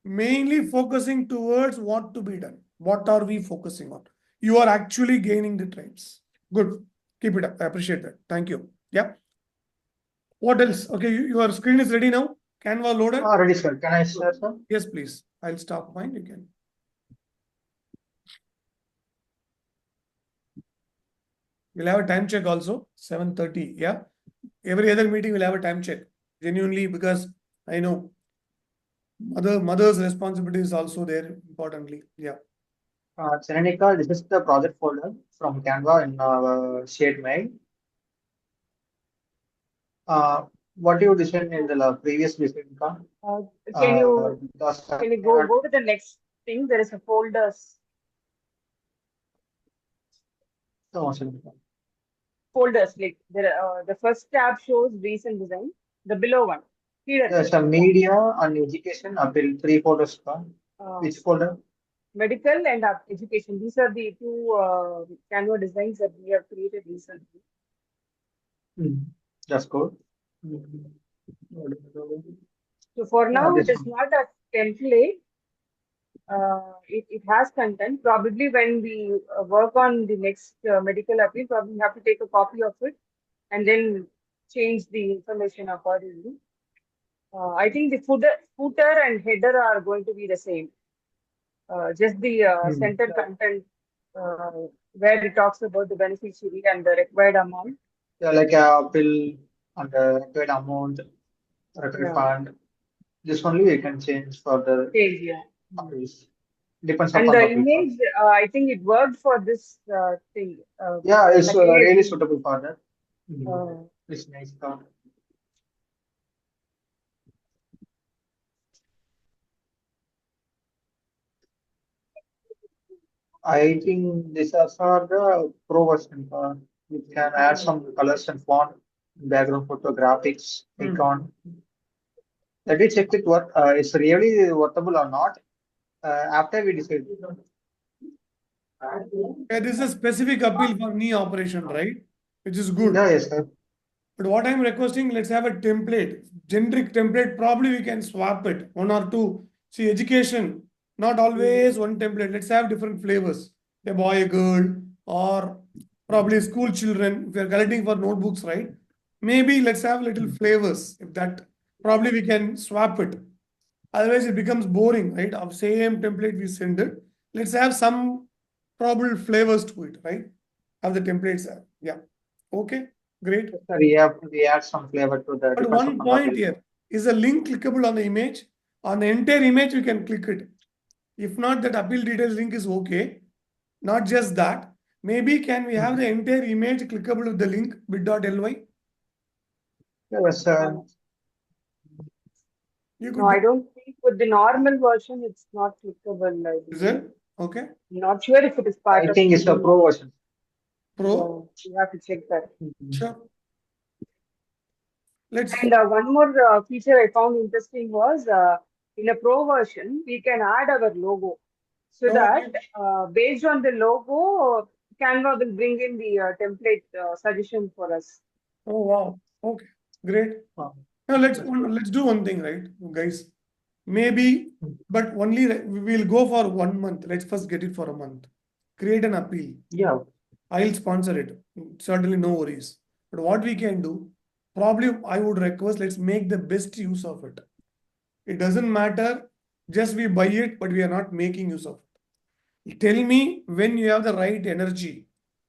mainly focusing towards what to be done. What are we focusing on? You are actually gaining the tribes. Good. Keep it up. I appreciate that. Thank you. Yeah. What else? Okay, your screen is ready now. Canva loaded. Ready, sir. Can I share, sir? Yes, please. I'll stop mine. You can. We'll have a time check also. 7:30. Yeah. Every other meeting will have a time check. Genuinely, because I know mother's responsibility is also there importantly. Yeah. Senenica, this is the project folder from Canva in our shared mail. What you designed in the previous Senenica? Can you go to the next thing? There is a folders. Folders, like the first tab shows recent design. The below one. Here. There's a media and education. I built 3 folders. Which folder? Medical and education. These are the two Canva designs that we have created recently. That's good. So for now, it is not a template. It has content. Probably when we work on the next medical appeal, probably have to take a copy of it and then change the information accordingly. I think the footer and header are going to be the same. Just the center content where it talks about the beneficiary and the required amount. Yeah, like a bill and the required amount, required fund. This only we can change for the depends and upon the image. I think it worked for this thing. Yeah, it's really suitable for that. It's nice. I think these are for the pro version. You can add some colors and font, background photo, graphics, icon. Let me check it what it's really workable or not. After we decide. Yeah, this is a specific appeal for knee operation, right? Which is good. Yeah, yes, sir. But what I'm requesting, let's have a template, generic template. Probably we can swap it, 1 or 2. See, education, not always one template. Let's have different flavors. A boy, a girl, or probably school children. If we are collecting for notebooks, right? Maybe let's have little flavors. If that, probably we can swap it. Otherwise, it becomes boring, right? Of same template we send it. Let's have some probable flavors to it, right? Have the templates. Yeah. Okay. Great. We add some flavor to the. But one point here is a link clickable on the image. On the entire image, you can click it. If not, that appeal details link is okay. Not just that. Maybe can we have the entire image clickable with the link bit.ly? Yes, sir. No, I don't think with the normal version it's not clickable. Is it? Okay. I'm not sure if it is part of. I think it's a pro version. Pro? You have to check that. Sure. Let's. And one more feature I found interesting was in a pro version, we can add our logo. So that based on the logo, Canva will bring in the template suggestion for us. Oh, wow. Okay. Great. Wow. Now let's do one thing, right, guys? Maybe, but only we'll go for 1 month. Let's first get it for a month. Create an appeal. Yeah. I'll sponsor it. Certainly no worries. But what we can do, probably I would request, let's make the best use of it. It doesn't matter. Just we buy it, but we are not making use of it. Tell me when you have the right energy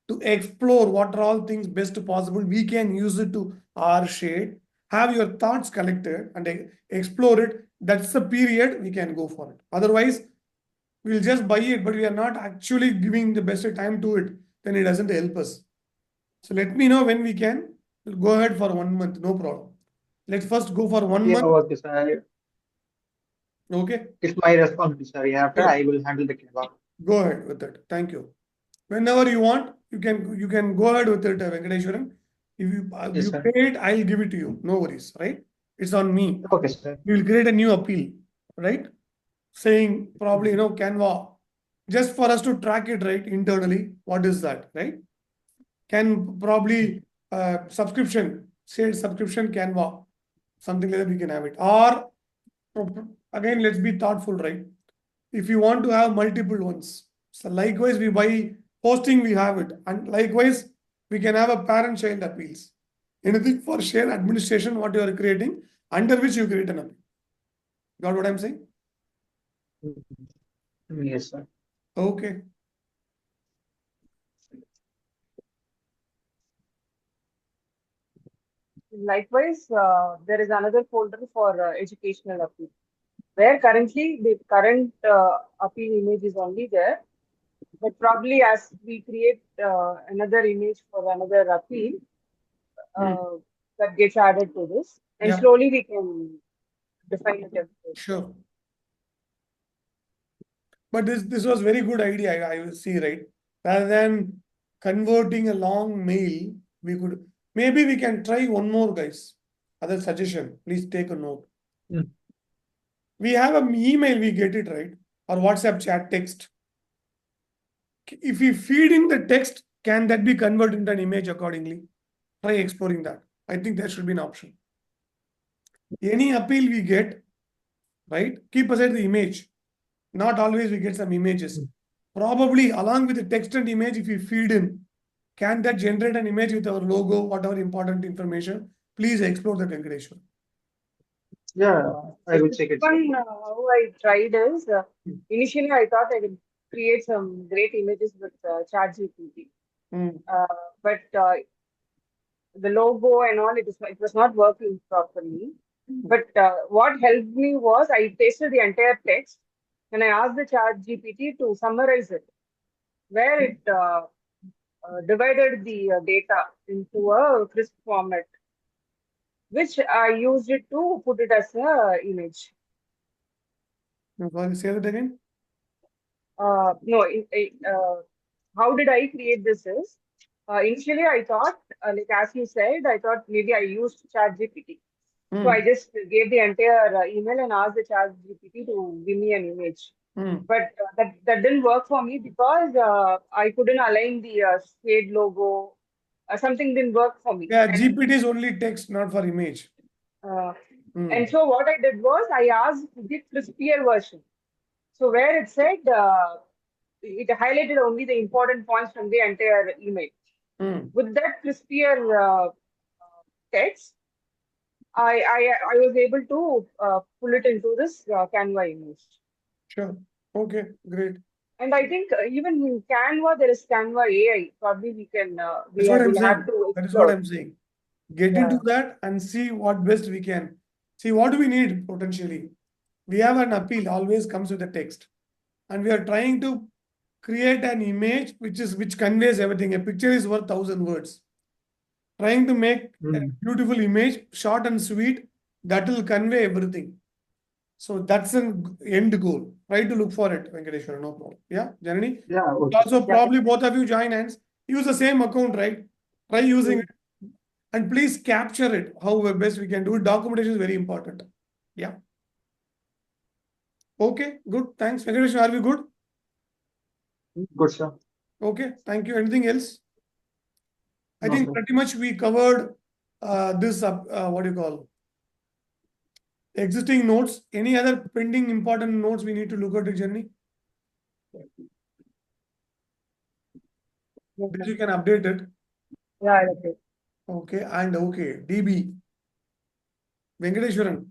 to explore what are all things best possible. We can use it to our shade. Have your thoughts collected and explore it. That's the period we can go for it. Otherwise, we'll just buy it, but we are not actually giving the best time to it. Then it doesn't help us. So let me know when we can. We'll go ahead for 1 month. No problem. Let's first go for 1 month. Okay, sir. Okay. It's my responsibility, sir. After I will handle the Canva. Go ahead with it. Thank you. Whenever you want, you can go ahead with it, Venkateshwaran. If you pay it, I'll give it to you. No worries, right? It's on me. Okay, sir. We will create a new appeal. right? Saying probably, Canva, just for us to track it, right? Internally, what is that, right? Can probably subscription, say subscription Canva, something like that we can have it. Or again, let's be thoughtful, right? If you want to have multiple ones, so likewise we buy hosting, we have it, and likewise we can have a parent-child appeals. Anything for share administration, what you are creating, under which you create an appeal. Got what I'm saying? Yes, sir. Okay. Likewise, there is another folder for educational appeal, where currently the current appeal image is only there. But probably as we create another image for another appeal, that gets added to this, and Yeah. slowly we can define it everything. Sure. But this was very good idea, I will see, right? Rather than converting a long mail, maybe we can try one more, guys. Other suggestion, please take a note. Mm. We have an email, we get it, right? Or WhatsApp chat text. If we feed in the text, can that be converted into an image accordingly? Try exploring that. I think that should be an option. Any appeal we get, right? Keep aside the image. Not always we get some images. Probably along with the text and image, if we feed in, can that generate an image with our logo, whatever important information? Please explore that, Venkateshwar. Yeah, I will check it. sir. One how I tried is initially I thought I would create some great images with ChatGPT, but the logo and all it was not working properly. But what helped me was I pasted the entire text and I asked the ChatGPT to summarize it, where it divided the data into a crisp format, which I used it to put it as a image. Say that again. No, how did I create this is, initially I thought, like as you said, I thought maybe I used ChatGPT. So I just gave the entire email and asked the ChatGPT to give me an image. But that didn't work for me because I couldn't align the SHaDE logo. Something didn't work for me. Yeah, GPT is only text, not for image. And so what I did was I asked the crispier version. So where it said, it highlighted only the important points from the entire email. With that crispier text, I was able to pull it into this Canva image. Sure. Okay, great. And I think even in Canva, there is Canva AI. Probably we can, That's what I'm will have saying. to That is what explore. I'm saying. Get into that and see what best we can. See, what do we need potentially? We have an appeal, always comes with a text. And we are trying to create an image which conveys everything. A picture is worth 1,000 words. Trying to make a beautiful image, short and sweet, that will convey everything. So that's an end goal. Try to look for it, Venkateshwar, no problem. Yeah, Janani? Yeah, okay. Also, probably both of you join hands. Use the same account, right? Try using it. And please capture it, how best we can do it. Documentation is very important. Yeah. Okay, good. Thanks. Venkateshwar, are we good? Good, sir. Okay, thank you. Anything else? I No, think sir. pretty much we covered this, what do you call? Existing notes. Any other pending important notes we need to look at the journey? This you can update it. Yeah, okay. Okay, and okay, DB. Venkateshwaran,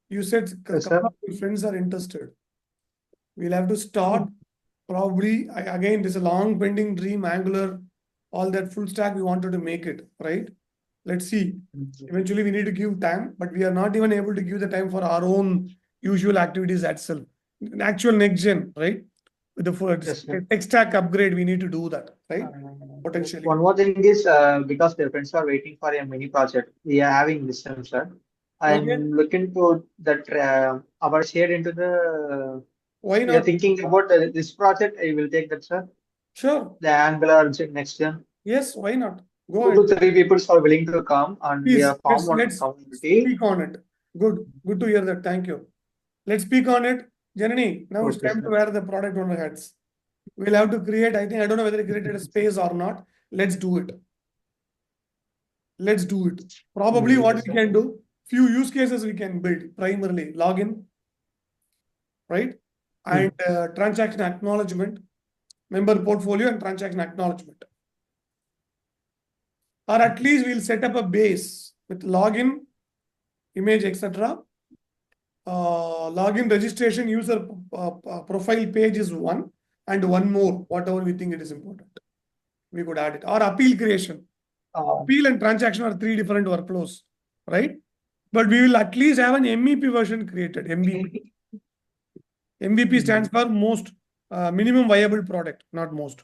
you said Yes, a sir. couple of your friends are interested. We'll have to start probably, again, this is a long pending dream, Angular, all that full stack, we wanted to make it, right? Let's see. Eventually we need to give time, but we are not even able to give the time for our own usual activities itself. Actual next gen, right? With the Yes, sir. tech stack upgrade, we need to do that, right? Potentially. One more thing is, because their friends are waiting for a mini project, we are having this time, sir. I'm Okay. looking to that our share into the. Why We are not? thinking about this project. I will take that, sir. Sure. The Angular next gen. Yes, why not? Go 2 ahead. to 3 people are willing to come, and we Please, have formed one let's community. speak on it. Good to hear that. Thank you. Let's speak on it. Janani, now it's Okay, time to sir. wear the product owner hats. We'll have to create, I think, I don't know whether it created a space or not. Let's do it. Let's do it. Probably what Yes, we sir. can do, few use cases we can build. Primarily, login, right? And transaction acknowledgement, member portfolio and transaction acknowledgement. Or at least we'll set up a base with login, image, etc. Login registration user profile page is one, and one more, whatever we think it is important. We could add it. Or appeal creation. Appeal and transaction are three different workflows, right? But we will at least have an MEP version created. MVP. MVP stands for most minimum viable product, not most.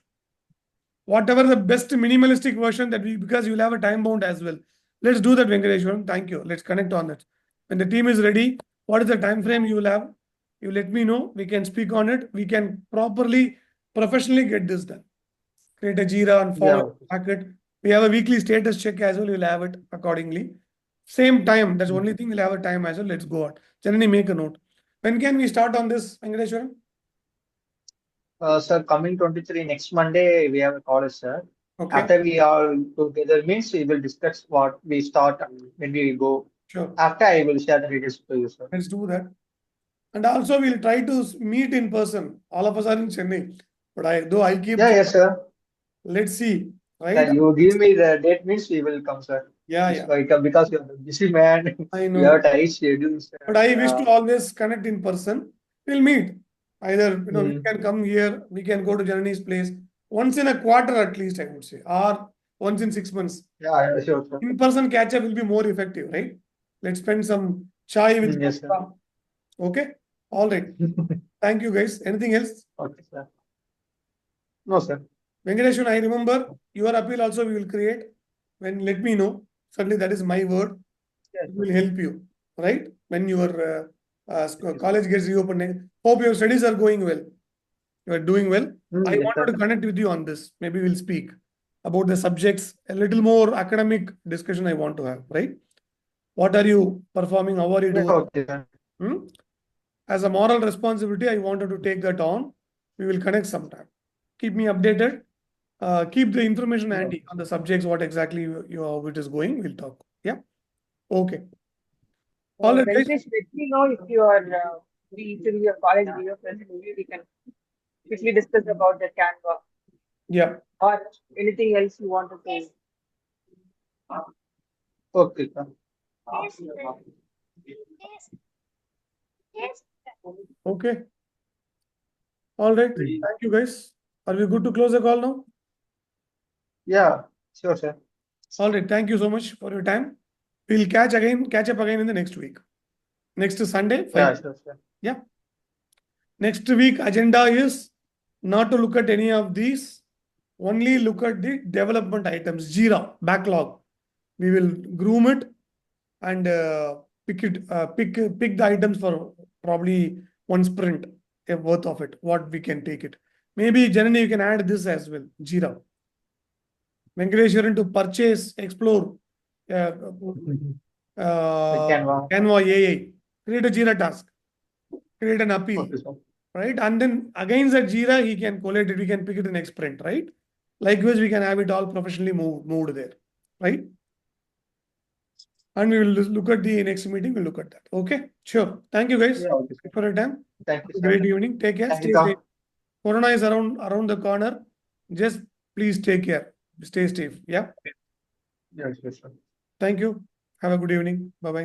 Whatever the best minimalistic version that we, because you'll have a time bound as well. Let's do that, Venkateshwaran. Thank you. Let's connect on that. When the team is ready, what is the time frame you will have? You let me know. We can speak on it. We can properly, professionally get this done. Create a Jira and follow packet. We have a weekly status check as well. We'll have it accordingly. Same time. That's the only thing. We'll have a time as well. Let's go on. Janani, make a note. When can we start on this, Venkateshwaran? Sir, coming 23 next Monday, we have a call, sir. Okay. After we all together means we will discuss what we start when we go. Sure. After I will share the details to you, sir. Let's do that. And also we'll try to meet in person. All of us are in Chennai. But I keep Yes, sir. let's see. Right? Then you give me the date means we will come, sir. Yeah. Because you're a busy man. I know. You have tight schedule, sir. But I wish to always connect in person. We'll meet. Either we can come here, we can go to Janani's place once in a quarter at least, I would say, or once in 6 months. Yeah, sure, sir. In-person catch-up will be more effective, right? Let's spend some chai with Yes, sir. Okay? All right. Thank you, guys. Anything else? Okay, sir. No, sir. Venkateshwaran, I remember your appeal also we will create. When let me know. Certainly that is my word. Yes, It will help you, right? When your college gets reopened. Hope your studies are going well. You are doing well. I wanted to connect with you on this. Maybe we'll speak about the subjects, a little more academic discussion I want to have, right? What are you performing? How are you doing? Okay, sir. As a moral responsibility, I wanted to take that on. We will connect sometime. Keep me updated. Keep the information handy on the subjects, what exactly how it is going. We'll talk. Yeah. Okay. All right, guys. Venkatesh, let me know if you are free till your college reopens. Maybe we can quickly discuss about the Canva. Yeah. Or anything else you wanted to. Okay, sir. Okay. All right. Thank you, guys. Are we good to close the call now? Yeah, sure, sir. All right. Thank you so much for your time. We'll catch up again in the next week. Next Sunday. 5. Yeah, sure, sir. Yeah. Next week agenda is not to look at any of these. Only look at the development items. Jira backlog. We will groom it and pick the items for probably one sprint worth of it. What we can take it. Maybe Janani, you can add this as well. Jira. Venkateshwaran to purchase, explore. Canva AI. Create a Jira task. Create an appeal. Okay, sir. Right? And then against that Jira, he can collate it. We can pick it in next sprint, right? Likewise, we can have it all professionally moved there, right? And we will look at the next meeting. We'll look at that. Okay, sure. Thank you, guys, for your time. Thank you, sir. Great evening. Take care. Stay safe. Corona is around the corner. Just please take care. Stay safe. Yeah. Yes, sir. Thank you. Have a good evening. Bye bye.